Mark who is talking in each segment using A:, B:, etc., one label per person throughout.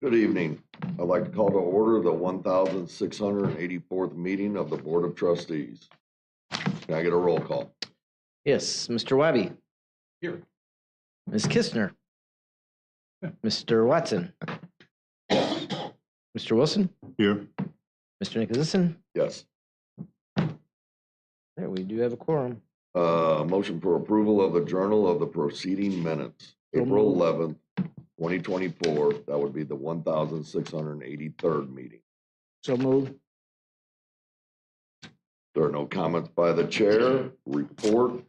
A: Good evening. I'd like to call to order the 1,684th meeting of the Board of Trustees. Can I get a roll call?
B: Yes, Mr. Wabi.
A: Here.
B: Ms. Kistner. Mr. Watson. Mr. Wilson.
C: Here.
B: Mr. Nicholson.
A: Yes.
B: There, we do have a quorum.
A: Motion for approval of the Journal of the Proceeding Minutes, April 11th, 2024. That would be the 1,683rd meeting.
B: So moved.
A: There are no comments by the chair. Report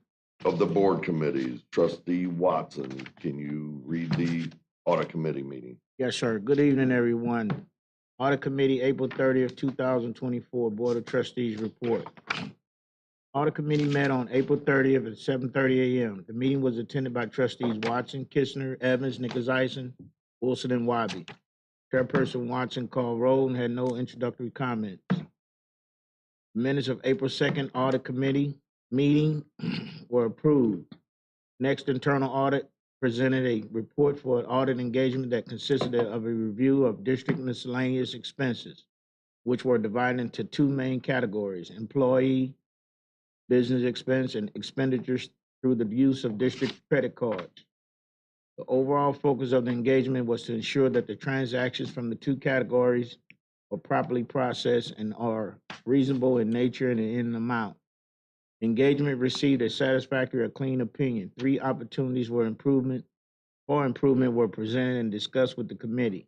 A: of the board committees. Trustee Watson, can you read the audit committee meeting?
D: Yes, sir. Good evening, everyone. Audit Committee, April 30th, 2024, Board of Trustees report. Audit Committee met on April 30th at 7:30 a.m. The meeting was attended by Trustees Watson, Kistner, Evans, Nicholson, Wilson, and Wabi. Chairperson Watson called roll and had no introductory comments. Minutes of April 2nd Audit Committee meeting were approved. Next, internal audit presented a report for an audit engagement that consisted of a review of district miscellaneous expenses, which were divided into two main categories: employee business expense and expenditures through the use of district credit cards. The overall focus of the engagement was to ensure that the transactions from the two categories are properly processed and are reasonable in nature and in amount. Engagement received a satisfactory or clean opinion. 3 opportunities were improvement were presented and discussed with the committee.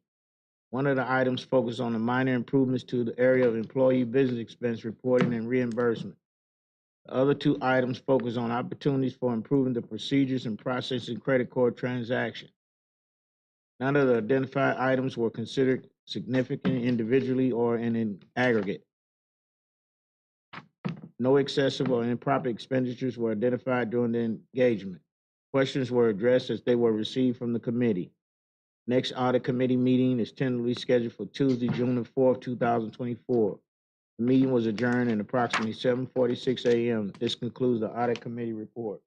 D: One of the items focused on the minor improvements to the area of employee business expense reporting and reimbursement. The other 2 items focused on opportunities for improving the procedures and processing credit card transactions. None of the identified items were considered significant individually or in an aggregate. No excessive or improper expenditures were identified during the engagement. Questions were addressed as they were received from the committee. Next audit committee meeting is tentatively scheduled for Tuesday, June 4th, 2024. The meeting was adjourned at approximately 7:46 a.m. This concludes the audit committee report.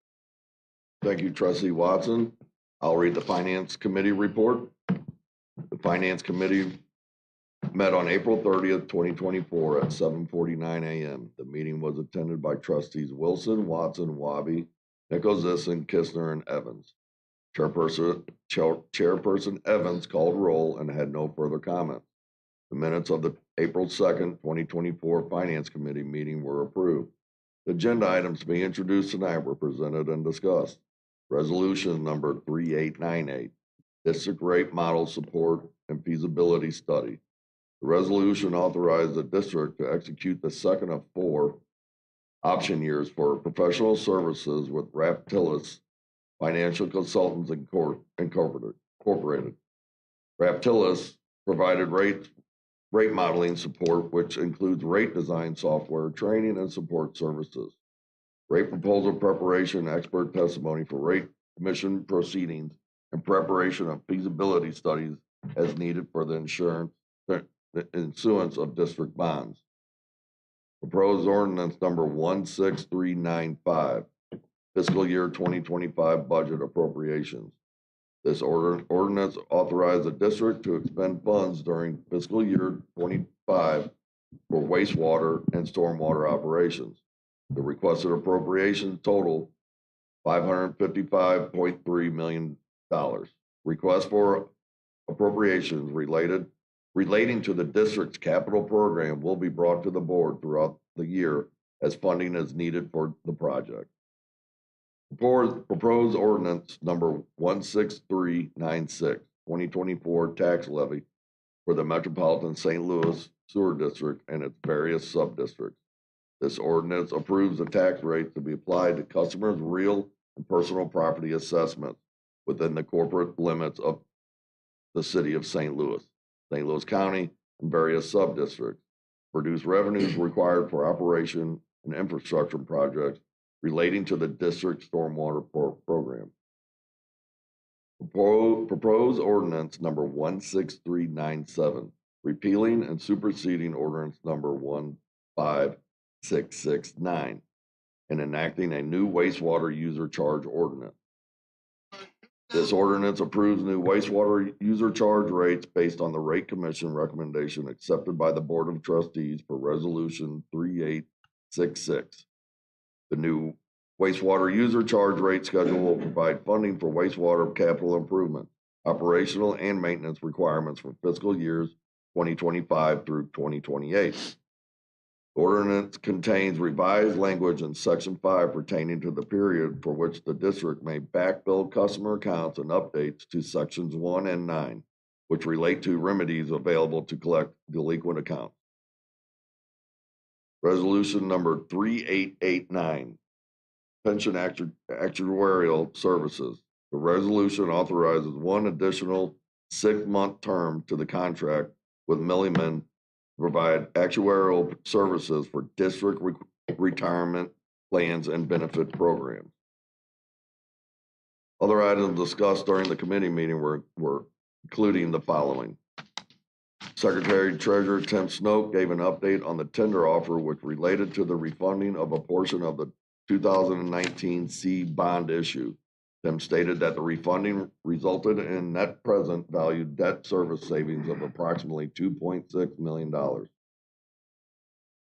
A: Thank you, Trustee Watson. I'll read the Finance Committee report. The Finance Committee met on April 30th, 2024 at 7:49 a.m. The meeting was attended by Trustees Wilson, Watson, Wabi, Nicholson, Kistner, and Evans. Chairperson Evans called roll and had no further comment. The minutes of the April 2nd, 2024 Finance Committee meeting were approved. The agenda items to be introduced tonight were presented and discussed. Resolution number 3898, District Rate Model Support and Feasibility Study. The resolution authorized the district to execute the second of 4 option years for professional services with Raptilus Financial Consultants Incorporated. Raptilus provided rate modeling support, which includes rate design software, training, and support services. Rate proposal preparation, expert testimony for rate commission proceedings, and preparation of feasibility studies as needed for the issuance of district bonds. Proposed ordinance number 16395, fiscal year 2025 budget appropriations. This ordinance authorized the district to expend funds during fiscal year 25 for wastewater and stormwater operations. The requested appropriations total $555.3 million. Request for appropriations relating to the district's capital program will be brought to the board throughout the year as funding is needed for the project. Proposed ordinance number 16396, 2024 tax levy for the Metropolitan St. Louis Sewer District and its various sub-districts. This ordinance approves the tax rate to be applied to customers' real and personal property assessments within the corporate limits of the city of St. Louis County, and various sub-districts. Produce revenues required for operation and infrastructure projects relating to the district stormwater program. Proposed ordinance number 16397, repealing and superseding ordinance number 15669, and enacting a new wastewater user charge ordinance. This ordinance approves new wastewater user charge rates based on the rate commission recommendation accepted by the Board of Trustees for Resolution 3866. The new wastewater user charge rate schedule will provide funding for wastewater capital improvement, operational and maintenance requirements for fiscal years 2025 through 2028. The ordinance contains revised language in Section 5 pertaining to the period for which the district may backbill customer accounts and updates to Sections 1 and 9, which relate to remedies available to collect delinquent accounts. Resolution number 3889, Pension Actuarial Services. The resolution authorizes one additional 6-month term to the contract with Milliman to provide actuarial services for district retirement plans and benefit programs. Other items discussed during the committee meeting were including the following. Secretary Treasurer Tim Snoke gave an update on the tender offer which related to the refunding of a portion of the 2019 C bond issue. Tim stated that the refunding resulted in net present value debt service savings of approximately $2.6 million.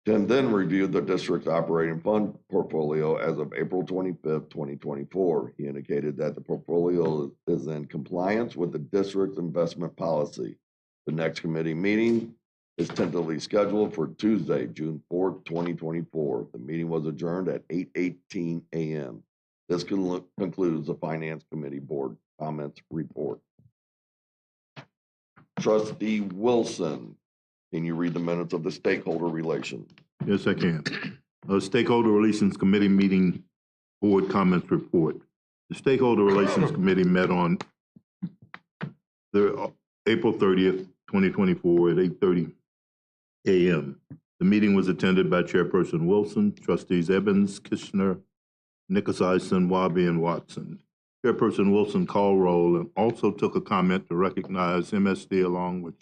A: Tim then reviewed the district's operating fund portfolio as of April 25th, 2024. He indicated that the portfolio is in compliance with the district's investment policy. The next committee meeting is tentatively scheduled for Tuesday, June 4th, 2024. The meeting was adjourned at 8:18 a.m. This concludes the Finance Committee Board comments report. Trustee Wilson, can you read the minutes of the stakeholder relations?
C: Yes, I can. Stakeholder Relations Committee meeting board comments report. The Stakeholder Relations Committee met on April 30th, 2024 at 8:30 a.m. The meeting was attended by Chairperson Wilson, Trustees Evans, Kishner, Nicholson, Wabi, and Watson. Chairperson Wilson called roll and also took a comment to recognize MSD along with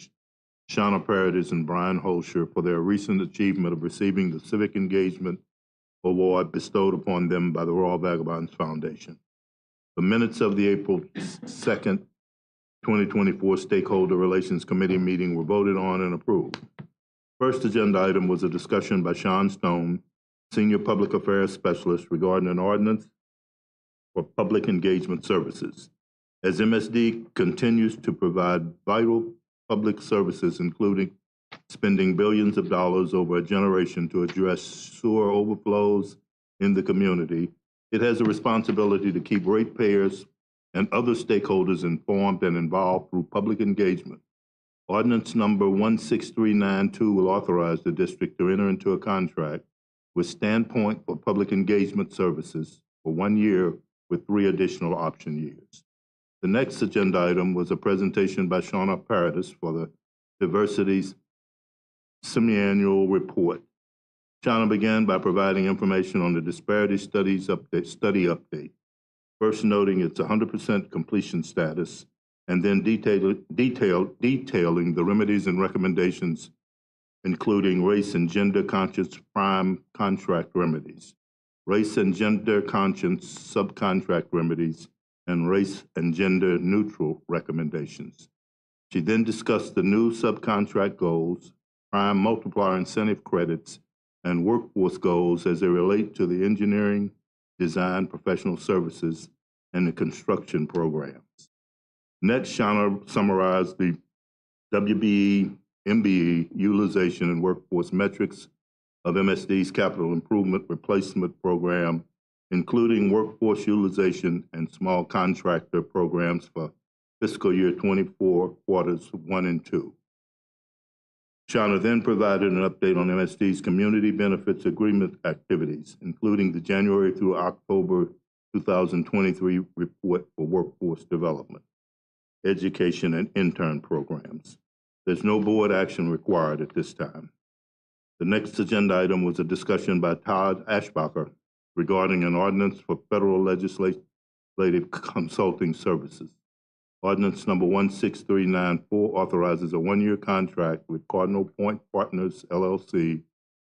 C: Shauna Paradis and Brian Holscher for their recent achievement of receiving the Civic Engagement Award bestowed upon them by the Royal Vagabonds Foundation. The minutes of the April 2nd, 2024 Stakeholder Relations Committee meeting were voted on and approved. First agenda item was a discussion by Sean Stone, Senior Public Affairs Specialist, regarding an ordinance for public engagement services. As MSD continues to provide vital public services, including spending billions of dollars over a generation to address sewer overflows in the community, it has a responsibility to keep ratepayers and other stakeholders informed and involved through public engagement. Ordinance number 16392 will authorize the district to enter into a contract with Standpoint for Public Engagement Services for 1 year with 3 additional option years. The next agenda item was a presentation by Shauna Paradis for the Diversity's semi-annual report. Shauna began by providing information on the disparity study update, first noting its 100% completion status, and then detailing the remedies and recommendations, including race and gender conscious prime contract remedies, race and gender conscious subcontract remedies, and race and gender neutral recommendations. She then discussed the new subcontract goals, prime multiplier incentive credits, and workforce goals as they relate to the engineering, design, professional services, and the construction programs. Next, Shauna summarized the WBE, MBE utilization and workforce metrics of MSD's capital improvement replacement program, including workforce utilization and small contractor programs for fiscal year 24, quarters 1 and 2. Shauna then provided an update on MSD's community benefits agreement activities, including the January through October 2023 report for workforce development, education, and intern programs. There's no board action required at this time. The next agenda item was a discussion by Todd Ashbacher regarding an ordinance for federal legislative consulting services. Ordinance number 16394 authorizes a 1-year contract with Cardinal Point Partners, LLC,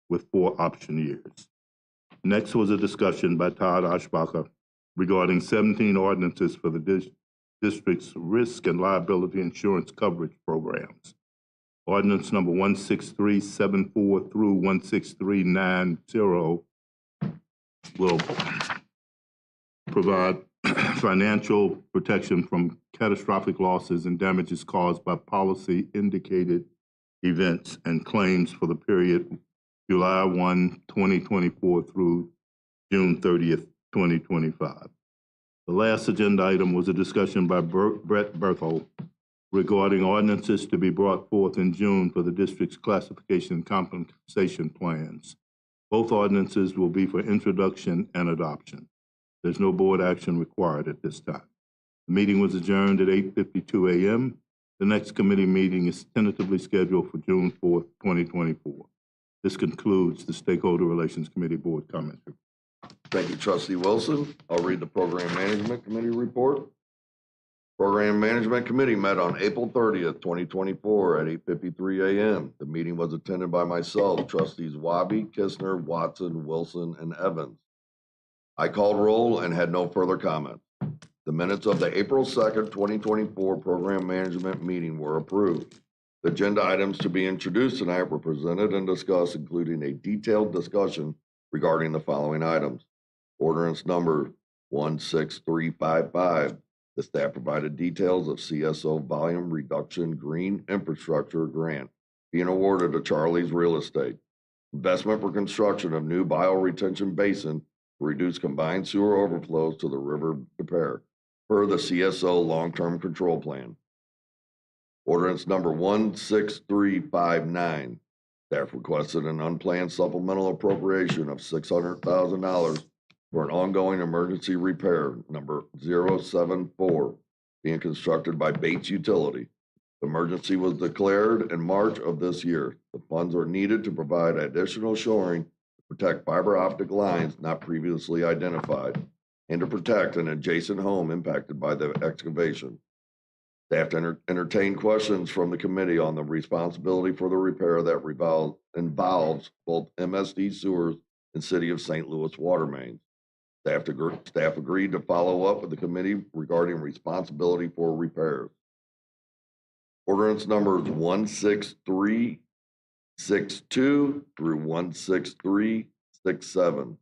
C: with 4 option years. Next was a discussion by Todd Ashbacher regarding 17 ordinances for the district's risk and liability insurance coverage programs. Ordinance number 16374 through 16390 will provide financial protection from catastrophic losses and damages caused by policy indicated events and claims for the period July 1, 2024 through June 30th, 2025. The last agenda item was a discussion by Brett Berthel regarding ordinances to be brought forth in June for the district's classification and compensation plans. Both ordinances will be for introduction and adoption. There's no board action required at this time. The meeting was adjourned at 8:52 a.m. The next committee meeting is tentatively scheduled for June 4th, 2024. This concludes the Stakeholder Relations Committee Board comments.
A: Thank you, Trustee Wilson. I'll read the Program Management Committee report. Program Management Committee met on April 30th, 2024 at 8:53 a.m. The meeting was attended by myself, Trustees Wabi, Kistner, Watson, Wilson, and Evans. I called roll and had no further comment. The minutes of the April 2nd, 2024 Program Management meeting were approved. The agenda items to be introduced tonight were presented and discussed, including a detailed discussion regarding the following items. Ordinance number 16355. The staff provided details of CSO volume reduction green infrastructure grant being awarded to Charlie's Real Estate. Investment for construction of new bioretention basin to reduce combined sewer overflows to the River de Pere per the CSO long-term control plan. Ordinance number 16359. Staff requested an unplanned supplemental appropriation of $600,000 for an ongoing emergency repair number 074 being constructed by Bates Utility. The emergency was declared in March of this year. The funds are needed to provide additional shoring to protect fiber optic lines not previously identified and to protect an adjacent home impacted by the excavation. Staff entertain questions from the committee on the responsibility for the repair that involves both MSD sewers and City of St. Louis water mains. Staff agreed to follow up with the committee regarding responsibility for repairs. Ordinance numbers 16362 through 16367.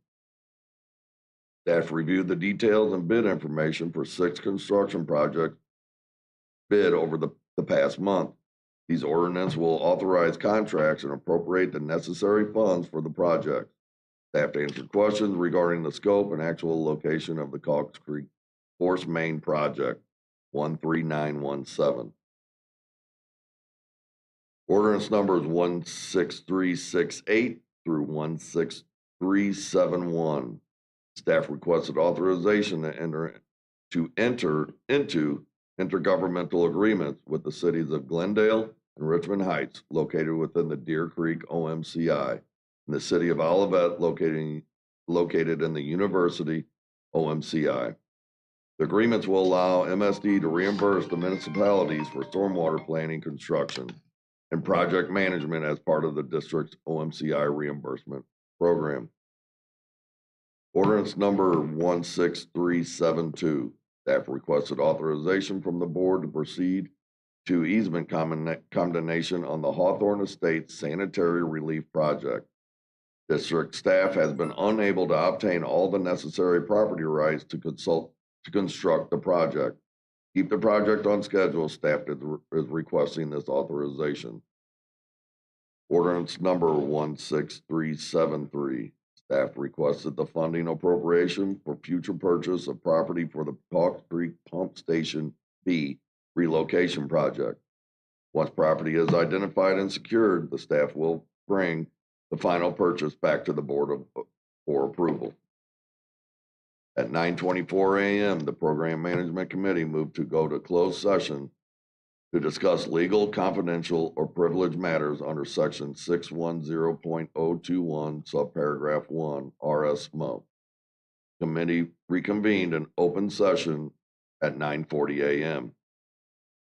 A: Staff reviewed the details and bid information for 6 construction projects bid over the past month. These ordinances will authorize contracts and appropriate the necessary funds for the project. Staff answered questions regarding the scope and actual location of the Cox Creek Force Main Project 13917. Ordinance numbers 16368 through 16371. Staff requested authorization to enter into intergovernmental agreements with the cities of Glendale and Richmond Heights, located within the Deer Creek OMCI, and the city of Olivet, located in the University OMCI. The agreements will allow MSD to reimburse the municipalities for stormwater planning, construction, and project management as part of the district's OMCI reimbursement program. Ordinance number 16372. Staff requested authorization from the board to proceed to easement condemnation on the Hawthorne Estates Sanitary Relief Project. District staff has been unable to obtain all the necessary property rights to construct the project. Keep the project on schedule. Staff is requesting this authorization. Ordinance number 16373. Staff requested the funding appropriation for future purchase of property for the Cox Creek Pump Station B relocation project. Once property is identified and secured, the staff will bring the final purchase back to the board for approval. At 9:24 a.m., the Program Management Committee moved to go to closed session to discuss legal, confidential, or privileged matters under Section 610.021, subparagraph 1, RSMO. Committee reconvened in open session at 9:40 a.m.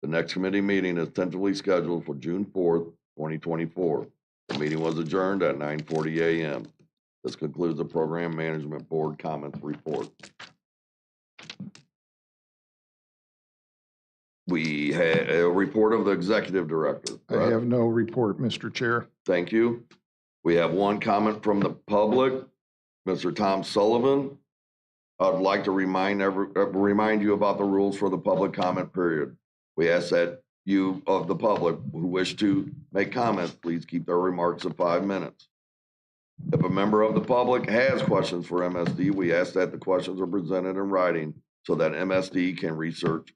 A: The next committee meeting is tentatively scheduled for June 4th, 2024. The meeting was adjourned at 9:40 a.m. This concludes the Program Management Board comments report. We had a report of the executive director.
E: I
A: correct?
E: have no report, Mr. Chair.
A: Thank you. We have one comment from the public, Mr. Tom Sullivan. I'd like to remind you about the rules for the public comment period. We ask that you of the public who wish to make comments, please keep their remarks at 5 minutes. If a member of the public has questions for MSD, we ask that the questions are presented in writing so that MSD can research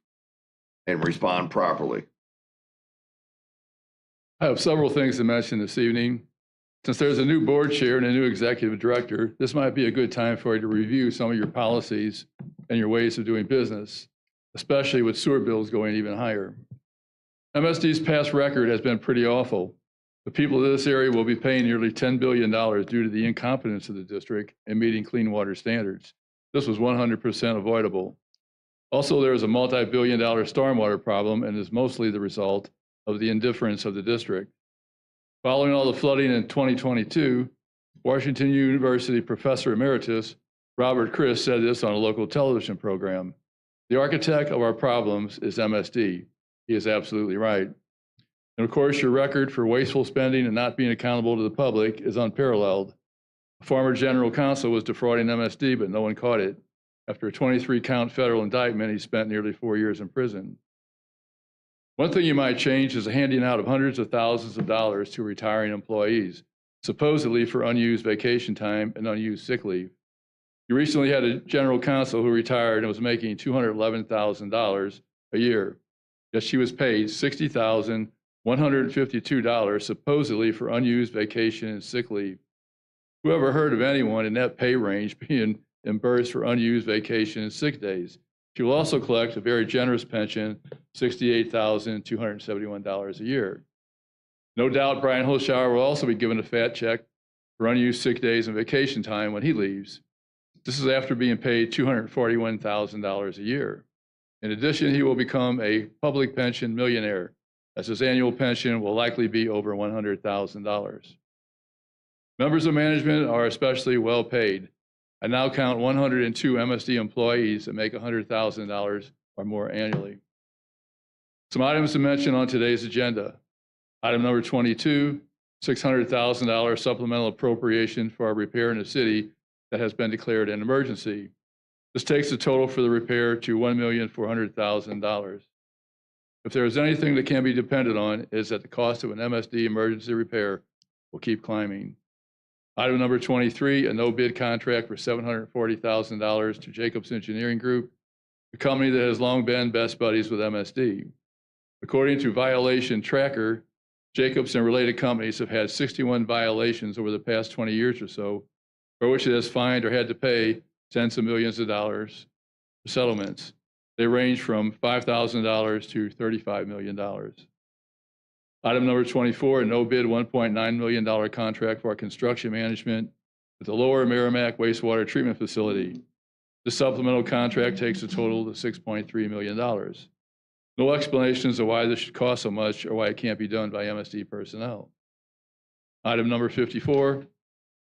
A: and respond properly.
F: I have several things to mention this evening. Since there's a new board chair and a new executive director, this might be a good time for you to review some of your policies and your ways of doing business, especially with sewer bills going even higher. MSD's past record has been pretty awful. The people of this area will be paying nearly $10 billion due to the incompetence of the district in meeting clean water standards. This was 100% avoidable. Also, there is a multi-billion-dollar stormwater problem and is mostly the result of the indifference of the district. Following all the flooding in 2022, Washington University Professor Emeritus Robert Chris said this on a local television program. The architect of our problems is MSD. He is absolutely right. And of course, your record for wasteful spending and not being accountable to the public is unparalleled. A former general counsel was defrauding MSD, but no one caught it. After a 23-count federal indictment, he spent nearly 4 years in prison. One thing you might change is the handing out of hundreds of thousands of dollars to retiring employees, supposedly for unused vacation time and unused sick leave. You recently had a general counsel who retired and was making $211,000 a year, yet she was paid $60,152 supposedly for unused vacation and sick leave. Who ever heard of anyone in that pay range being reimbursed for unused vacation and sick days? She will also collect a very generous pension, $68,271 a year. No doubt Brian Holshauer will also be given a fat check for unused sick days and vacation time when he leaves. This is after being paid $241,000 a year. In addition, he will become a public pension millionaire, as his annual pension will likely be over $100,000. Members of management are especially well paid. I now count 102 MSD employees that make $100,000 or more annually. Some items to mention on today's agenda. Item number 22, $600,000 supplemental appropriation for our repair in the city that has been declared an emergency. This takes the total for the repair to $1,400,000. If there is anything that can be depended on, it is that the cost of an MSD emergency repair will keep climbing. Item number 23, a no-bid contract for $740,000 to Jacobs Engineering Group, the company that has long been best buddies with MSD. According to Violation Tracker, Jacobs and related companies have had 61 violations over the past 20 years or so, for which it has fined or had to pay tens of millions of dollars for settlements. They range from $5,000 to $35 million. Item number 24, a no-bid $1.9 million contract for our construction management at the Lower Merrimack Wastewater Treatment Facility. This supplemental contract takes the total to $6.3 million. No explanations of why this should cost so much or why it can't be done by MSD personnel. Item number 54,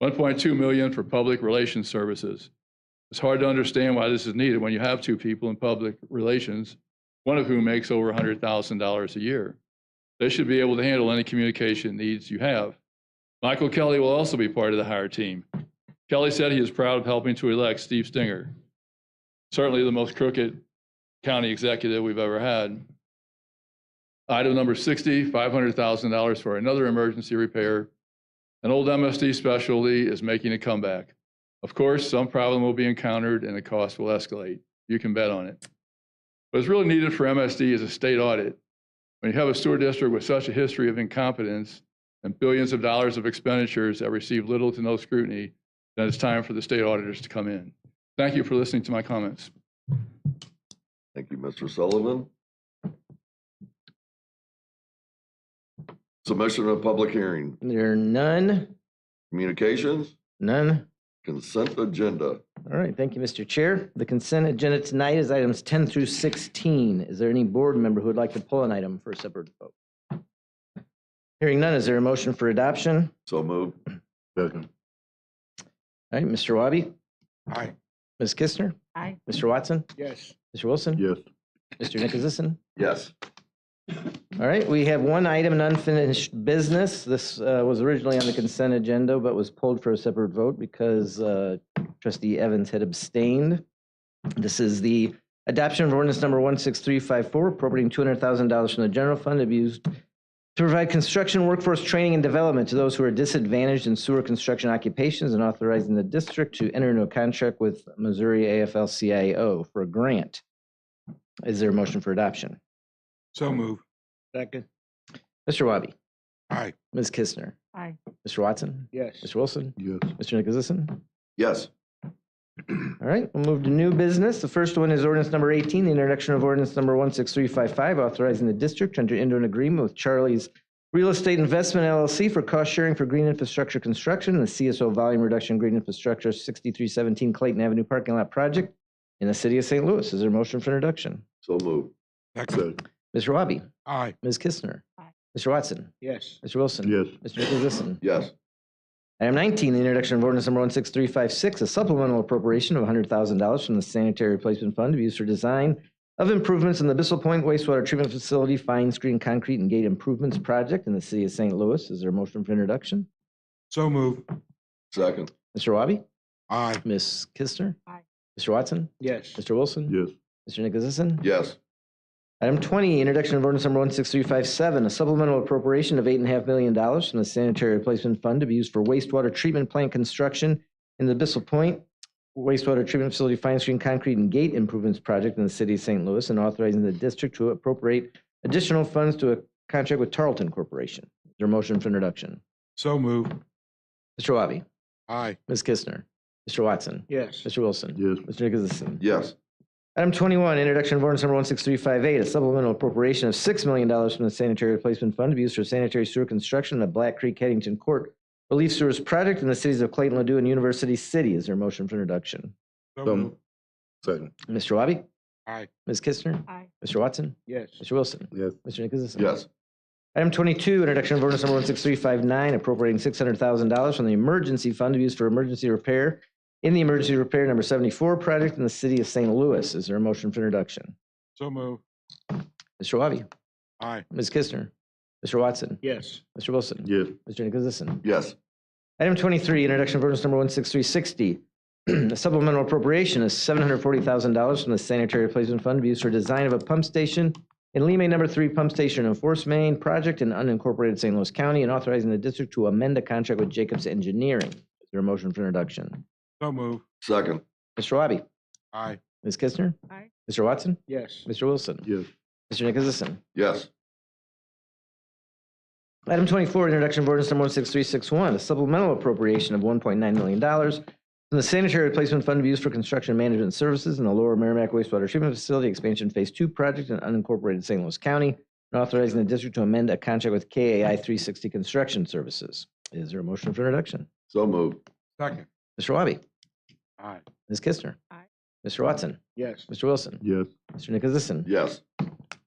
F: $1.2 million for public relations services. It's hard to understand why this is needed when you have two people in public relations, one of whom makes over $100,000 a year. They should be able to handle any communication needs you have. Michael Kelly will also be part of the hire team. Kelly said he is proud of helping to elect Steve Stinger, certainly the most crooked county executive we've ever had. Item number 60, $500,000 for another emergency repair. An old MSD specialty is making a comeback. Of course, some problem will be encountered and the cost will escalate. You can bet on it. What's really needed for MSD is a state audit. When you have a sewer district with such a history of incompetence and billions of dollars of expenditures that receive little to no scrutiny, then it's time for the state auditors to come in. Thank you for listening to my comments.
A: Thank you, Mr. Sullivan. Submission of public hearing.
B: There are none.
A: Communications,
B: None.
A: consent agenda.
B: All right, thank you, Mr. Chair. The consent agenda tonight is items 10 through 16. Is there any board member who would like to pull an item for a separate vote? Hearing none, is there a motion for adoption?
A: So moved.
C: Second.
B: All right, Mr. Wabi?
D: Aye.
B: Ms. Kistner?
G: Aye.
B: Mr. Watson?
D: Yes.
B: Mr. Wilson?
C: Yes.
B: Mr. Nicholasison?
A: Yes.
B: All right, we have one item in unfinished business. This was originally on the consent agenda, but was pulled for a separate vote because trustee Evans had abstained. This is the adoption of ordinance number 16354, appropriating $200,000 from the general fund to be used to provide construction workforce training and development to those who are disadvantaged in sewer construction occupations and authorizing the district to enter into a contract with Missouri AFL-CIO for a grant. Is there a motion for adoption?
E: So move.
D: Second.
B: Mr. Wabi?
E: Aye.
B: Ms. Kistner?
G: Aye.
B: Mr. Watson?
D: Yes.
B: Mr. Wilson?
C: Yes.
B: Mr. Nicholasison?
A: Yes.
B: All right, we'll move to new business. The first one is ordinance number 18, the introduction of ordinance number 16355, authorizing the district to enter into an agreement with Charlie's Real Estate Investment LLC for cost sharing for green infrastructure construction and the CSO volume reduction green infrastructure 6317 Clayton Avenue parking lot project in the city of St. Louis. Is there a motion for introduction?
A: So moved.
C: Second.
B: Mr. Wabi?
E: Aye.
B: Ms. Kistner?
G: Aye.
B: Mr. Watson?
D: Yes.
B: Mr. Wilson?
C: Yes.
B: Mr. Nicholasison?
A: Yes.
B: Item 19, the introduction of ordinance number 16356, a supplemental appropriation of $100,000 from the Sanitary Replacement Fund to be used for design of improvements in the Bissell Point wastewater treatment facility, fine screen concrete and gate improvements project in the city of St. Louis. Is there a motion for introduction?
E: So move.
A: Second.
B: Mr. Wabi?
E: Aye.
B: Ms. Kistner?
G: Aye.
B: Mr. Watson?
D: Yes.
B: Mr. Wilson?
C: Yes.
B: Mr. Nicholasison?
A: Yes.
B: Item 20, introduction of ordinance number 16357, a supplemental appropriation of $8.5 million from the Sanitary Replacement Fund to be used for wastewater treatment plant construction in the Bissell Point wastewater treatment facility, fine screen concrete and gate improvements project in the city of St. Louis, and authorizing the district to appropriate additional funds to a contract with Tarleton Corporation. Is there a motion for introduction?
E: So move.
B: Mr. Wabi?
E: Aye.
B: Ms. Kistner? Mr. Watson?
D: Yes.
B: Mr. Wilson?
C: Yes.
B: Mr. Nicholasison?
A: Yes.
B: Item 21, introduction of ordinance number 16358, a supplemental appropriation of $6 million from the Sanitary Replacement Fund to be used for sanitary sewer construction in the Black Creek Headington Court Relief Sewers Project in the cities of Clayton, Ladue, and University City. Is there a motion for introduction?
E: So move.
C: Second.
B: Mr. Wabi?
E: Aye.
B: Ms. Kistner?
G: Aye.
B: Mr. Watson?
D: Yes.
B: Mr. Wilson?
C: Yes.
B: Mr. Nicholasison?
A: Yes.
B: Item 22, introduction of ordinance number 16359, appropriating $600,000 from the emergency fund to be used for emergency repair in the emergency repair number 74 project in the city of St. Louis. Is there a motion for introduction?
E: So move.
B: Mr. Wabi?
E: Aye.
B: Ms. Kistner? Mr. Watson?
D: Yes.
B: Mr. Wilson?
C: Yes.
B: Mr. Nicholasison?
A: Yes.
B: Item 23, introduction of ordinance number 16360, a supplemental appropriation of $740,000 from the Sanitary Replacement Fund to be used for design of a pump station in Lee number 3 pump station and force main project in unincorporated St. Louis County, and authorizing the district to amend a contract with Jacobs Engineering. Is there a motion for introduction?
E: So move.
A: Second.
B: Mr. Wabi?
E: Aye.
B: Ms. Kistner?
G: Aye.
B: Mr. Watson?
D: Yes.
B: Mr. Wilson?
C: Yes.
B: Mr. Nicholasison?
A: Yes.
B: Item 24, introduction of ordinance number 16361, a supplemental appropriation of $1.9 million from the Sanitary Replacement Fund to be used for construction management services in the Lower Merrimack Wastewater Treatment Facility Expansion Phase 2 project in unincorporated St. Louis County, and authorizing the district to amend a contract with KAI 360 Construction Services. Is there a motion for introduction?
A: So moved.
E: Second.
B: Mr. Wabi?
E: Aye.
B: Ms. Kistner?
G: Aye.
B: Mr. Watson?
D: Yes.
B: Mr. Wilson?
C: Yes.
B: Mr. Nicholasison?
A: Yes.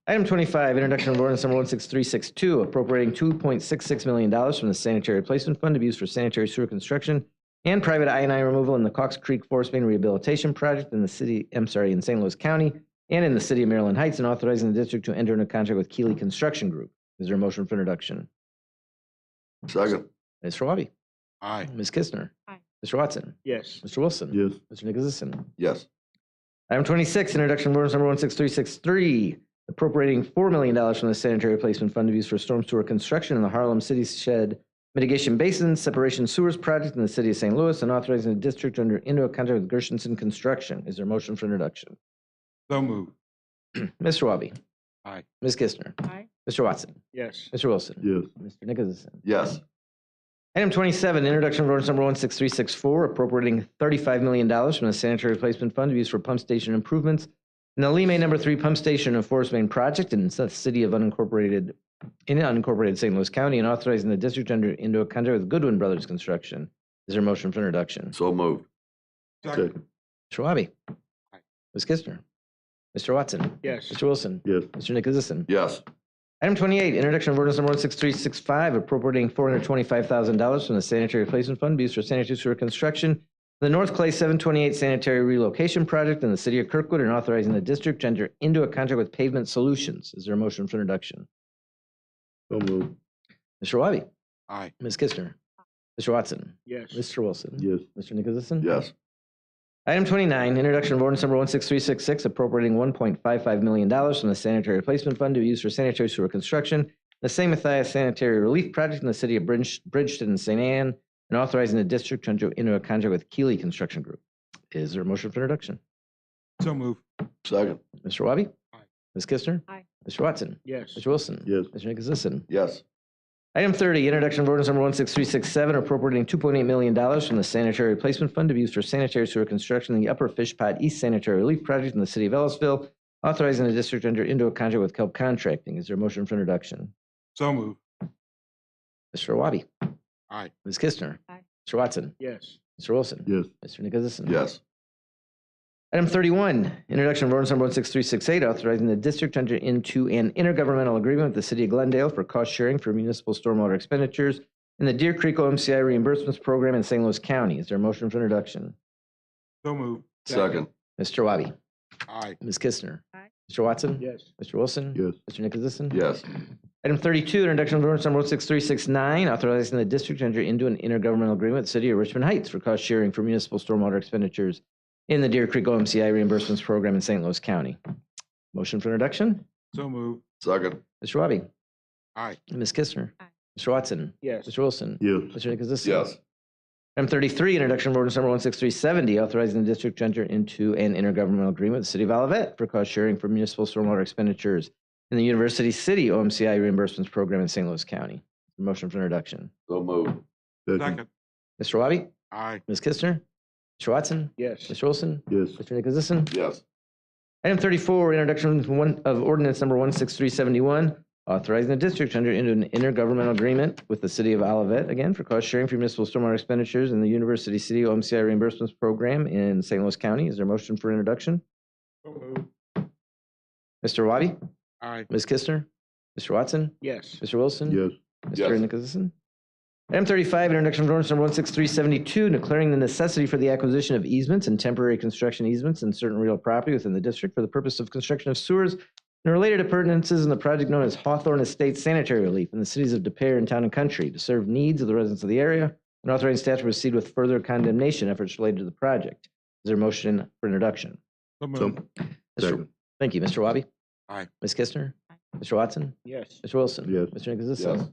B: Item 25, introduction of ordinance number 16362, appropriating $2.66 million from the Sanitary Replacement Fund to be used for sanitary sewer construction and private I&I removal in the Cox Creek Forest Main Rehabilitation Project in the in St. Louis County and in the city of Maryland Heights, and authorizing the district to enter into a contract with Keeley Construction Group. Is there a motion for introduction?
A: Second.
B: Mr. Wabi?
E: Aye.
B: Ms. Kistner?
G: Aye.
B: Mr. Watson?
D: Yes.
B: Mr. Wilson?
C: Yes.
B: Mr. Nicholasison?
A: Yes.
B: Item 26, introduction of ordinance number 16363, appropriating $4 million from the Sanitary Replacement Fund to be used for storm sewer construction in the Harlem City Shed Mitigation Basin Separation Sewers Project in the city of St. Louis, and authorizing the district to enter into a contract with Gershenson Construction. Is there a motion for introduction?
E: So move.
B: Mr. Wabi?
E: Aye.
B: Ms. Kistner?
G: Aye.
B: Mr. Watson?
D: Yes.
B: Mr. Wilson?
C: Yes.
B: Mr. Nicholasison?
A: Yes.
B: Item 27, introduction of ordinance number 16364, appropriating $35 million from the Sanitary Replacement Fund to be used for pump station improvements in the Lee number 3 pump station and forest main project in the city of unincorporated St. Louis County, and authorizing the district to enter into a contract with Goodwin Brothers Construction. Is there a motion for introduction?
A: So moved.
E: Second.
B: Mr. Wabi?
E: Aye.
B: Ms. Kistner? Mr. Watson?
D: Yes.
B: Mr. Wilson?
C: Yes.
B: Mr. Nicholasison?
A: Yes.
B: Item 28, introduction of ordinance number 16365, appropriating $425,000 from the Sanitary Replacement Fund to be used for sanitary sewer construction the North Clay 728 Sanitary Relocation Project in the city of Kirkwood and authorizing the district to enter into a contract with Pavement Solutions. Is there a motion for introduction?
C: So moved.
B: Mr. Wabi?
E: Aye.
B: Ms. Kistner? Mr. Watson?
D: Yes.
B: Mr. Wilson?
C: Yes.
B: Mr. Nicholasison?
A: Yes.
B: Item 29, introduction of ordinance number 16366, appropriating $1.55 million from the Sanitary Replacement Fund to be used for sanitary sewer construction, the St. Matthias Sanitary Relief Project in the city of Bridgeton and St. Anne, and authorizing the district to enter into a contract with Keeley Construction Group. Is there a motion for introduction?
E: So move.
A: Second.
B: Mr. Wabi?
E: Aye.
B: Ms. Kistner?
G: Aye.
B: Mr. Watson?
D: Yes.
B: Mr. Wilson?
C: Yes.
B: Mr. Nicholasison?
A: Yes.
B: Item 30, introduction of ordinance number 16367, appropriating $2.8 million from the Sanitary Replacement Fund to be used for sanitary sewer construction in the Upper Fish Pot East Sanitary Relief Project in the city of Ellisville, authorizing the district to enter into a contract with Kelp Contracting. Is there a motion for introduction?
E: So move.
B: Mr. Wabi?
E: Aye.
B: Ms. Kistner?
G: Aye.
B: Mr. Watson?
D: Yes.
B: Mr. Wilson?
C: Yes.
B: Mr. Nicholasison?
A: Yes.
B: Item 31, introduction of ordinance number 16368, authorizing the district to enter into an intergovernmental agreement with the city of Glendale for cost sharing for municipal stormwater expenditures in the Deer Creek OMCI reimbursements program in St. Louis County. Is there a motion for introduction?
E: So move.
A: Second.
B: Mr. Wabi?
E: Aye.
B: Ms. Kistner?
G: Aye.
B: Mr. Watson?
D: Yes.
B: Mr. Wilson?
C: Yes.
B: Mr. Nicholasison?
A: Yes.
B: Item 32, introduction of ordinance number 16369, authorizing the district to enter into an intergovernmental agreement with the city of Richmond Heights for cost sharing for municipal stormwater expenditures in the Deer Creek OMCI reimbursements program in St. Louis County. Motion for introduction?
E: So move.
A: Second.
B: Mr. Wabi?
E: Aye.
B: Ms. Kistner?
G: Aye.
B: Mr. Watson?
D: Yes.
B: Mr. Wilson?
C: Yes.
B: Mr. Nicholasison?
A: Yes.
B: Item 33, introduction of ordinance number 16370, authorizing the district to enter into an intergovernmental agreement with the city of Olivet for cost sharing for municipal stormwater expenditures in the University City OMCI reimbursements program in St. Louis County. Motion for introduction.
A: So moved.
E: Second.
B: Mr. Wabi?
E: Aye.
B: Ms. Kistner? Mr. Watson?
D: Yes.
B: Mr. Wilson?
C: Yes.
B: Mr. Nicholasison?
A: Yes.
B: Item 34, introduction of ordinance number 16371, authorizing the district to enter into an intergovernmental agreement with the city of Olivet, again, for cost sharing for municipal stormwater expenditures in the University City OMCI reimbursements program in St. Louis County. Is there a motion for introduction?
E: So move.
B: Mr. Wabi?
E: Aye.
B: Ms. Kistner? Mr. Watson?
D: Yes.
B: Mr. Wilson?
C: Yes.
B: Mr.
A: Yes.
B: Nicholson? Item 35, introduction of ordinance number 16372, declaring the necessity for the acquisition of easements and temporary construction easements in certain real property within the district for the purpose of construction of sewers and related appurtenances in the project known as Hawthorne Estates Sanitary Relief in the cities of De Pere and Town and Country to serve needs of the residents of the area, and authorizing staff to proceed with further condemnation efforts related to the project. Is there a motion for introduction?
E: So move.
C: So, second.
B: Thank you. Mr. Wabi?
E: Aye.
B: Ms. Kistner?
G: Aye.
B: Mr. Watson?
D: Yes.
B: Mr. Wilson?
C: Yes.
B: Mr. Nicholasison?
A: Yes.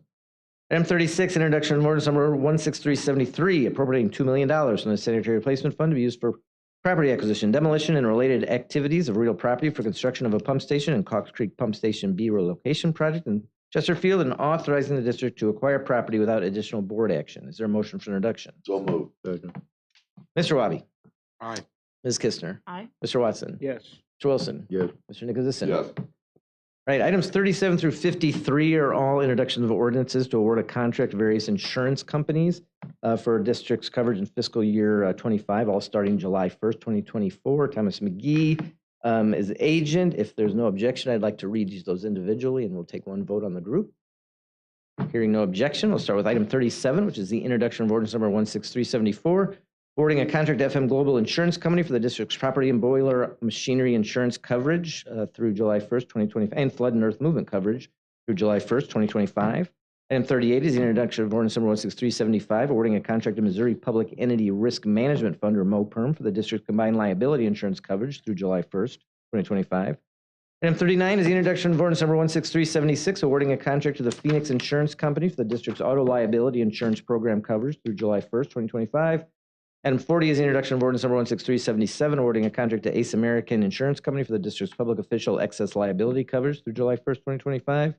B: Item 36, introduction of ordinance number 16373, appropriating $2 million from the Sanitary Replacement Fund to be used for property acquisition, demolition, and related activities of real property for construction of a pump station and Cox Creek Pump Station B relocation project in Chesterfield, and authorizing the district to acquire property without additional board action. Is there a motion for introduction?
A: So moved.
C: Second.
B: Mr. Wabi?
E: Aye.
B: Ms. Kistner?
G: Aye.
B: Mr. Watson?
D: Yes.
B: Mr. Wilson?
C: Yes.
B: Mr. Nicholasison?
A: Yes.
B: Right, items 37 through 53 are all introductions of ordinances to award a contract to various insurance companies for district's coverage in fiscal year 25, all starting July 1st, 2024. Thomas McGee is the agent. If there's no objection, I'd like to read those individually, and we'll take one vote on the group. Hearing no objection, we'll start with item 37, which is the introduction of ordinance number 16374, awarding a contract to FM Global Insurance Company for the district's property and boiler machinery insurance coverage through July 1st, 2025, and flood and earth movement coverage through July 1st, 2025. Item 38 is the introduction of ordinance number 16375, awarding a contract to Missouri Public Entity Risk Management Fund, or MOPERM, for the district's combined liability insurance coverage through July 1st, 2025. Item 39 is the introduction of ordinance number 16376, awarding a contract to the Phoenix Insurance Company for the district's auto liability insurance program coverage through July 1st, 2025. Item 40 is the introduction of ordinance number 16377, awarding a contract to Ace American Insurance Company for the district's public official excess liability coverage through July 1st, 2025.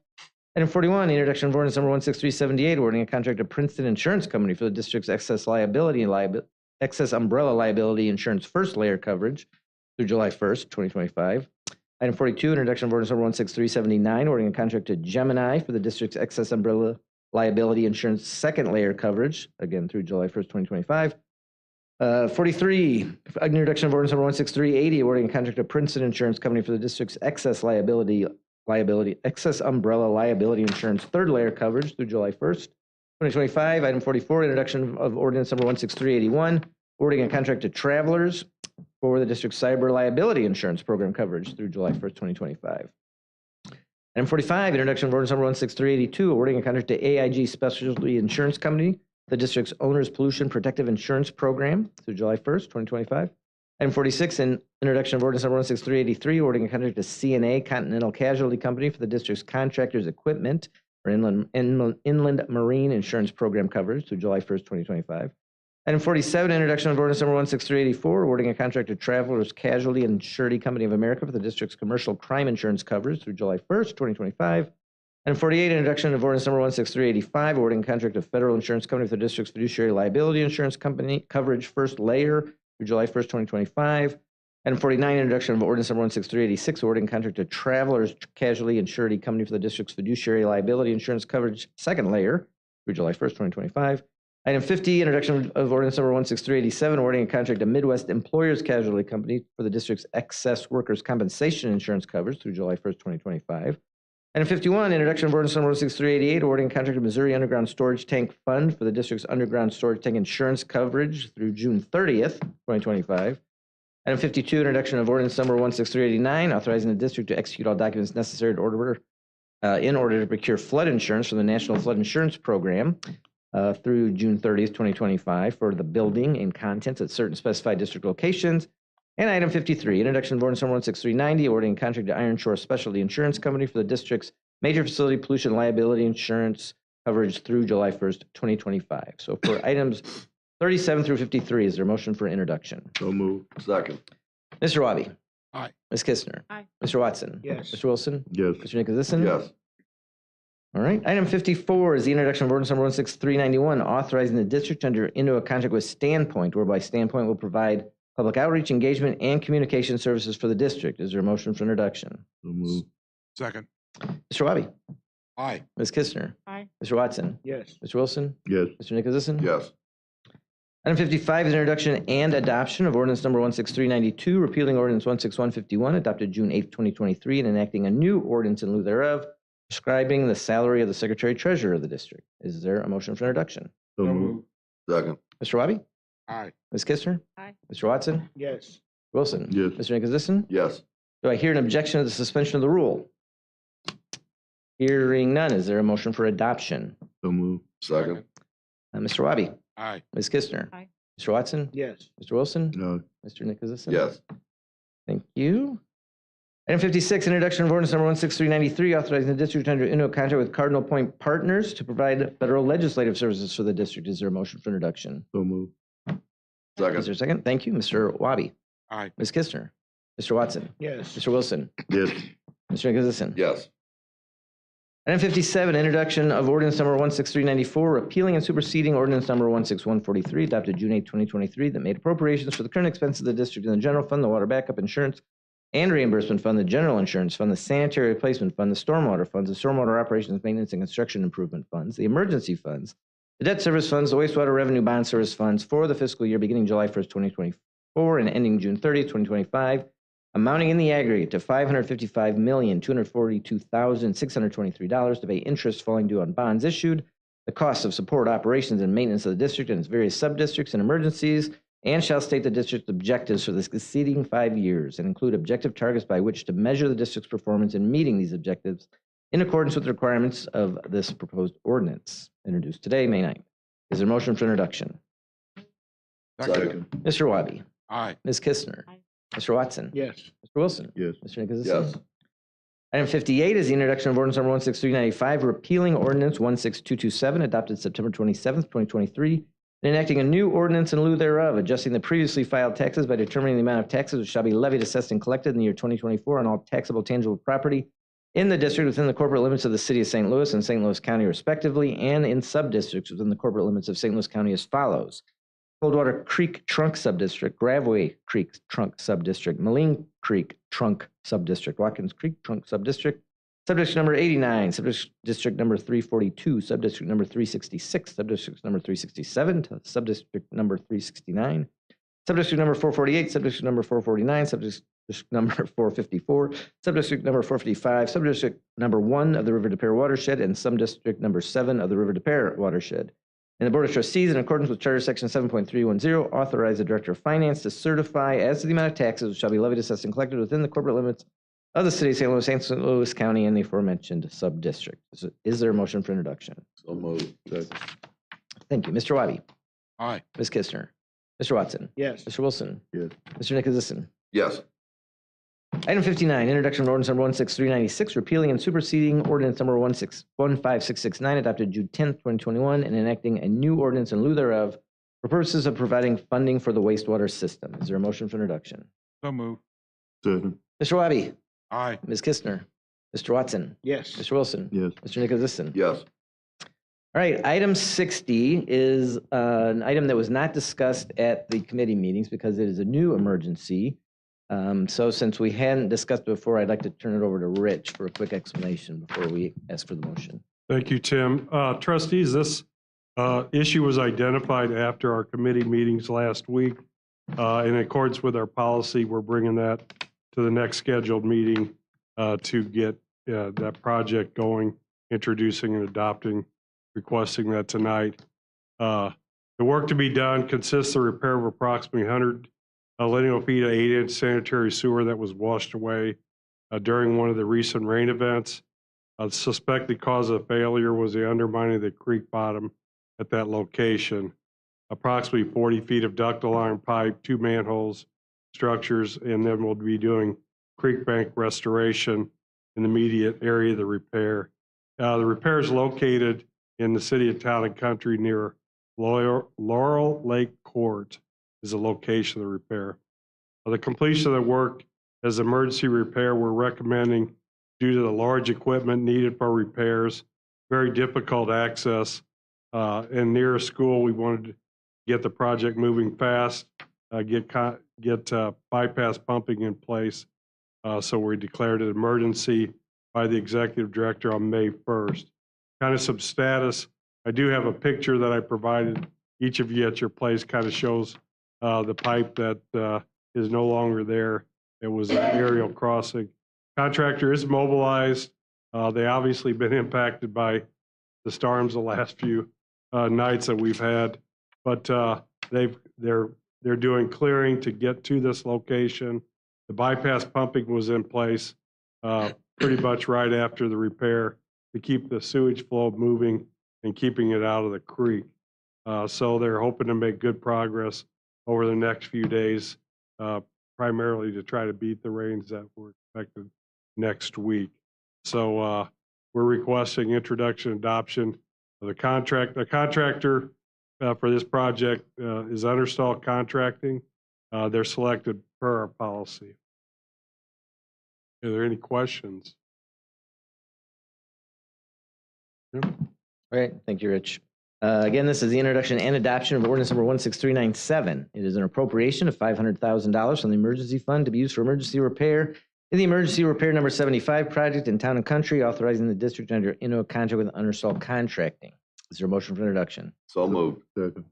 B: Item 41, the introduction of ordinance number 16378, awarding a contract to Princeton Insurance Company for the district's excess liability and excess umbrella liability insurance first layer coverage through July 1st, 2025. Item 42, introduction of ordinance number 16379, awarding a contract to Gemini for the district's excess umbrella liability insurance second layer coverage, again through July 1st, 2025. 43, introduction of ordinance number 16380, awarding a contract to Princeton Insurance Company for the district's excess excess umbrella liability insurance third layer coverage through July 1st, 2025. Item 44, introduction of ordinance number 16381, awarding a contract to Travelers for the district's cyber liability insurance program coverage through July 1st, 2025. Item 45, introduction of ordinance number 16382, awarding a contract to AIG Specialty Insurance Company, the district's owner's pollution protective insurance program through July 1st, 2025. Item 46, introduction of ordinance number 16383, awarding a contract to CNA Continental Casualty Company for the district's contractors' equipment for inland marine insurance program coverage through July 1st, 2025. Item 47, introduction of ordinance number 16384, awarding a contract to Travelers Casualty and Surety Company of America for the district's commercial crime insurance coverage through July 1st, 2025. Item 48, introduction of ordinance number 16385, awarding a contract to Federal Insurance Company for the district's fiduciary liability insurance company coverage first layer through July 1st, 2025. Item 49, introduction of ordinance number 16386, awarding a contract to Travelers Casualty and Surety Company for the district's fiduciary liability insurance coverage second layer through July 1st, 2025. Item 50, introduction of ordinance number 16387, awarding a contract to Midwest Employers Casualty Company for the district's excess workers' compensation insurance coverage through July 1st, 2025. Item 51, introduction of ordinance number 16388, awarding a contract to Missouri Underground Storage Tank Fund for the district's underground storage tank insurance coverage through June 30th, 2025. Item 52, introduction of ordinance number 16389, authorizing the district to execute all documents necessary in order to procure flood insurance from the National Flood Insurance Program through June 30th, 2025 for the building and contents at certain specified district locations. And item 53, introduction of ordinance number 16390, awarding a contract to Iron Shore Specialty Insurance Company for the district's major facility pollution liability insurance coverage through July 1st, 2025. So for items 37 through 53, is there a motion for introduction?
C: So moved.
A: Second.
B: Mr. Wabi?
E: Aye.
B: Ms. Kistner?
G: Aye.
B: Mr. Watson?
D: Yes.
B: Mr. Wilson?
C: Yes.
B: Mr. Nicholasison?
A: Yes.
B: All right. Item 54 is the introduction of ordinance number 16391, authorizing the district to enter into a contract with Standpoint, whereby Standpoint will provide public outreach, engagement, and communication services for the district. Is there a motion for introduction?
C: So moved.
E: Second.
B: Mr. Wabi?
E: Aye.
B: Ms. Kistner?
G: Aye.
B: Mr. Watson?
D: Yes.
B: Mr. Wilson?
C: Yes.
B: Mr. Nicholasison?
A: Yes.
B: Item 55 is introduction and adoption of ordinance number 16392, repealing ordinance 16151, adopted June 8th, 2023, and enacting a new ordinance in lieu thereof, prescribing the salary of the Secretary Treasurer of the district. Is there a motion for introduction?
C: So moved.
A: Second.
B: Mr. Wabi?
E: Aye.
B: Ms. Kistner?
G: Aye.
B: Mr. Watson?
D: Yes.
B: Wilson?
C: Yes.
B: Mr. Nicholasison?
A: Yes.
B: Do I hear an objection to the suspension of the rule? Hearing none, is there a motion for adoption?
C: So moved.
A: Second.
B: Mr. Wabi?
E: Aye.
B: Ms. Kistner?
G: Aye.
B: Mr. Watson?
D: Yes.
B: Mr. Wilson?
C: No.
B: Mr. Nicholasison?
A: Yes.
B: Thank you. Item 56, introduction of ordinance number 16393, authorizing the district to enter into a contract with Cardinal Point Partners to provide federal legislative services for the district. Is there a motion for introduction?
C: So moved.
B: Is there
A: Second.
B: a second? Thank you. Mr. Wabi?
E: Aye.
B: Ms. Kistner? Mr. Watson?
D: Yes.
B: Mr. Wilson?
C: Yes.
B: Mr. Nicholasison?
A: Yes.
B: Item 57, introduction of ordinance number 16394, repealing and superseding ordinance number 16143, adopted June 8, 2023, that made appropriations for the current expenses of the district in the general fund, the water backup insurance and reimbursement fund, the general insurance fund, the sanitary replacement fund, the stormwater funds, the stormwater operations, maintenance, and construction improvement funds, the emergency funds, the debt service funds, the wastewater revenue bond service funds for the fiscal year beginning July 1st, 2024 and ending June 30th, 2025, amounting in the aggregate to $555,242,623 to pay interest falling due on bonds issued, the costs of support operations and maintenance of the district and its various sub-districts and emergencies, and shall state the district's objectives for the succeeding 5 years and include objective targets by which to measure the district's performance in meeting these objectives in accordance with the requirements of this proposed ordinance, introduced today, May 9th. Is there a motion for introduction?
A: Second.
B: Mr. Wabi?
E: Aye.
B: Ms. Kistner?
G: Aye.
B: Mr. Watson?
D: Yes.
B: Mr. Wilson?
C: Yes.
B: Mr. Nicholasison?
A: Yes.
B: Item 58 is the introduction of ordinance number 16395, repealing ordinance 16227, adopted September 27th, 2023, and enacting a new ordinance in lieu thereof, adjusting the previously filed taxes by determining the amount of taxes which shall be levied, assessed, and collected in the year 2024 on all taxable tangible property in the district within the corporate limits of the city of St. Louis and St. Louis County respectively, and in sub-districts within the corporate limits of St. Louis County as follows: Coldwater Creek Trunk Subdistrict, Graveway Creek Trunk Subdistrict, Moline Creek Trunk Subdistrict, Watkins Creek Trunk Subdistrict, Subdistrict number 89, Subdistrict number 342, Subdistrict number 366, Subdistrict number 367, Subdistrict number 369, Subdistrict number 448, Subdistrict number 449, Subdistrict number 454, Subdistrict number 455, Subdistrict number 1 of the River de Pere watershed, and Subdistrict number 7 of the River de Pere watershed. And the Board of Trustees, in accordance with Charter Section 7.310, authorize the Director of Finance to certify as to the amount of taxes which shall be levied, assessed, and collected within the corporate limits of the city of St. Louis and St. Louis County and the aforementioned sub-district. Is there a motion for introduction?
A: So moved. Second.
B: Thank you. Mr. Wabi?
E: Aye.
B: Ms. Kistner? Mr. Watson?
D: Yes.
B: Mr. Wilson?
C: Yes.
B: Mr. Nicholasison?
A: Yes.
B: Item 59, introduction of ordinance number 16396, repealing and superseding ordinance number 15669, adopted June 10th, 2021, and enacting a new ordinance in lieu thereof for purposes of providing funding for the wastewater system. Is there a motion for introduction?
E: So moved.
C: Second.
B: Mr. Wabi?
E: Aye.
B: Ms. Kistner? Mr. Watson?
D: Yes.
B: Mr. Wilson?
C: Yes.
B: Mr. Nicholasison?
A: Yes.
B: All right, item 60 is an item that was not discussed at the committee meetings because it is a new emergency. So since we hadn't discussed it before, I'd like to turn it over to Rich for a quick explanation before we ask for the motion.
G: Thank you, Tim. Trustees, this issue was identified after our committee meetings last week. In accordance with our policy, we're bringing that to the next scheduled meeting to get that project going, introducing and adopting, requesting that tonight. The work to be done consists of repair of approximately 100 lineal feet of 8-inch sanitary sewer that was washed away during one of the recent rain events. The suspected cause of failure was the undermining of the creek bottom at that location. Approximately 40 feet of ductile iron pipe, 2 manholes, structures, and then we'll be doing creek bank restoration in the immediate area of the repair. The repair is located in the city of Town and Country near Laurel Lake Court is the location of the repair. The completion of the work as emergency repair, we're recommending due to the large equipment needed for repairs, very difficult access, and near a school, we wanted to get the project moving fast, get bypass pumping in place. So we declared an emergency by the executive director on May 1st. Kind of some status, I do have a picture that I provided each of you at your place, kind of shows the pipe that is no longer there. It was an aerial crossing. Contractor is mobilized. They obviously been impacted by the storms the last few nights that we've had, but they're doing clearing to get to this location. The bypass pumping was in place pretty much right after the repair to keep the sewage flow moving and keeping it out of the creek. So they're hoping to make good progress over the next few days, primarily to try to beat the rains that were expected next week. So we're requesting introduction and adoption of the contract. The contractor for this project is Understall Contracting. They're selected per our policy. Are there any questions? Yep.
B: All right, thank you, Rich. Again, this is the introduction and adoption of ordinance number 16397. It is an appropriation of $500,000 from the emergency fund to be used for emergency repair in the emergency repair number 75 project in Town and Country, authorizing the district to enter into a contract with Understall Contracting. Is there a motion for introduction?
A: So moved.
C: Second.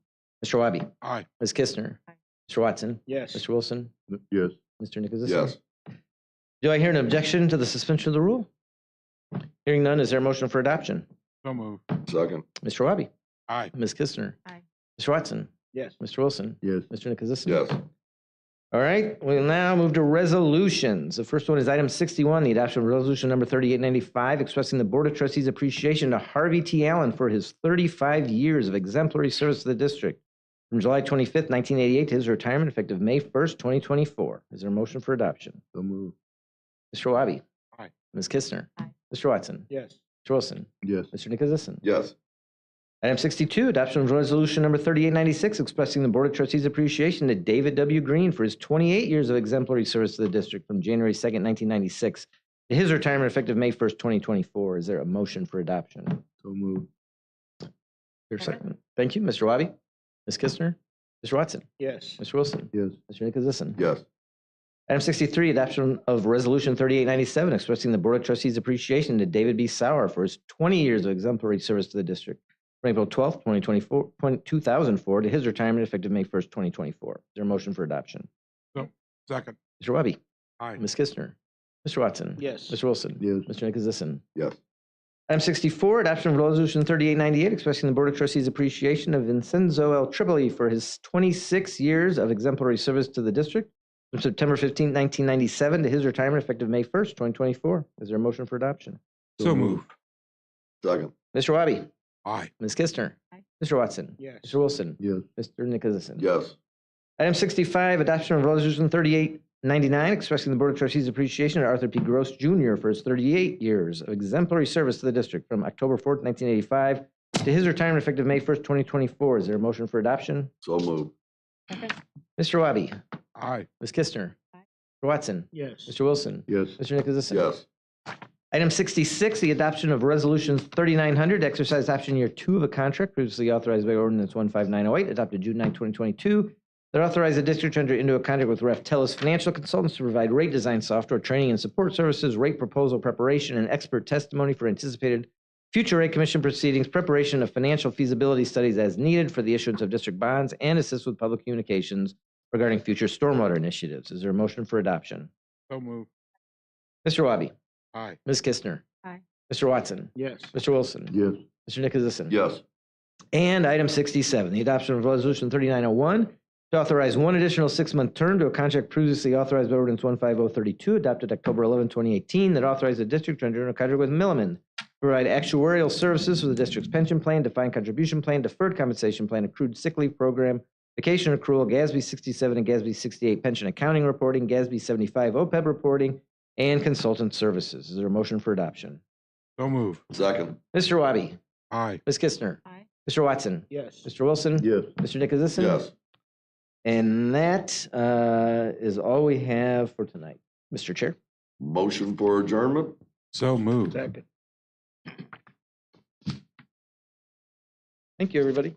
B: Mr. Wabi?
E: Aye.
B: Ms. Kistner? Mr. Watson?
D: Yes.
B: Mr. Wilson?
C: Yes.
B: Mr. Nicholasison?
A: Yes.
B: Do I hear an objection to the suspension of the rule? Hearing none, is there a motion for adoption?
E: So moved.
A: Second.
B: Mr. Wabi?
E: Aye.
B: Ms. Kistner?
H: Aye.
B: Mr. Watson?
D: Yes.
B: Mr. Wilson?
C: Yes.
B: Mr. Nicholasison?
A: Yes.
B: All right, we'll now move to resolutions. The first one is item 61, the adoption of resolution number 3895, expressing the Board of Trustees' appreciation to Harvey T. Allen for his 35 years of exemplary service to the district from July 25th, 1988 to his retirement effective May 1st, 2024. Is there a motion for adoption?
C: So moved.
B: Mr. Wabi?
E: Aye.
B: Ms. Kistner?
H: Aye.
B: Mr. Watson?
D: Yes.
B: Mr. Wilson?
C: Yes.
B: Mr. Nicholasison?
A: Yes.
B: Item 62, adoption of resolution number 3896, expressing the Board of Trustees' appreciation to David W. Green for his 28 years of exemplary service to the district from January 2nd, 1996 to his retirement effective May 1st, 2024. Is there a motion for adoption?
C: So moved.
B: Your second. Thank you. Mr. Wabi? Ms. Kistner? Mr. Watson?
D: Yes.
B: Mr. Wilson?
C: Yes.
B: Mr. Nicholasison?
A: Yes.
B: Item 63, adoption of resolution 3897, expressing the Board of Trustees' appreciation to David B. Sauer for his 20 years of exemplary service to the district from April 12th, 2004 to his retirement effective May 1st, 2024. Is there a motion for adoption?
E: Second.
B: Mr. Wabi?
E: Aye.
B: Ms. Kistner? Mr. Watson?
D: Yes.
B: Mr. Wilson?
C: Yes.
B: Mr. Nicholasison?
A: Yes.
B: Item 64, adoption of Resolution 3898, expressing the Board of Trustees' appreciation of Vincenzo L. Tripoli for his 26 years of exemplary service to the district from September 15, 1997 to his retirement effective May 1st, 2024. Is there a motion for adoption?
E: So move.
A: Second.
B: Mr. Wabi?
E: Aye.
B: Ms. Kistner? Mr. Watson?
D: Yes.
B: Mr. Wilson?
C: Yes.
B: Mr. Nicholasison?
A: Yes.
B: Item 65, adoption of Resolution 3899, expressing the Board of Trustees' appreciation of Arthur P. Gross Jr. for his 38 years of exemplary service to the district from October 4th, 1985 to his retirement effective May 1st, 2024. Is there a motion for adoption?
A: So moved.
B: Mr. Wabi?
E: Aye.
B: Ms. Kistner? Mr. Watson?
D: Yes.
B: Mr. Wilson?
C: Yes.
B: Mr. Nicholasison?
A: Yes.
B: Item 66, the adoption of Resolution 3900, to exercise option year 2 of a contract previously authorized by Ordinance 15908, adopted June 9, 2022, that authorized the district to enter into a contract with Ref Telus Financial Consultants to provide rate design software, training and support services, rate proposal preparation, and expert testimony for anticipated future rate commission proceedings, preparation of financial feasibility studies as needed for the issuance of district bonds, and assist with public communications regarding future stormwater initiatives. Is there a motion for adoption?
E: So move.
B: Mr. Wabi?
E: Aye.
B: Ms. Kistner?
H: Aye.
B: Mr. Watson?
D: Yes.
B: Mr. Wilson?
C: Yes.
B: Mr. Nicholasison?
A: Yes.
B: And item 67, the adoption of Resolution 3901 to authorize one additional 6-month term to a contract previously authorized by Ordinance 15032, adopted October 11, 2018, that authorized the district to enter into a contract with Milliman to provide actuarial services for the district's pension plan, defined contribution plan, deferred compensation plan, accrued sick leave program, vacation accrual, GASB 67 and GASB 68 pension accounting reporting, GASB 75 OPEB reporting, and consultant services. Is there a motion for adoption?
E: So move.
A: Second.
B: Mr. Wabi?
E: Aye.
B: Ms. Kistner?
H: Aye.
B: Mr. Watson?
D: Yes.
B: Mr. Wilson?
C: Yes.
B: Mr. Nicholasison?
A: Yes.
B: And that is all we have for tonight. Mr. Chair?
A: Motion for adjournment?
E: So move.
D: Second.
B: Thank you, everybody.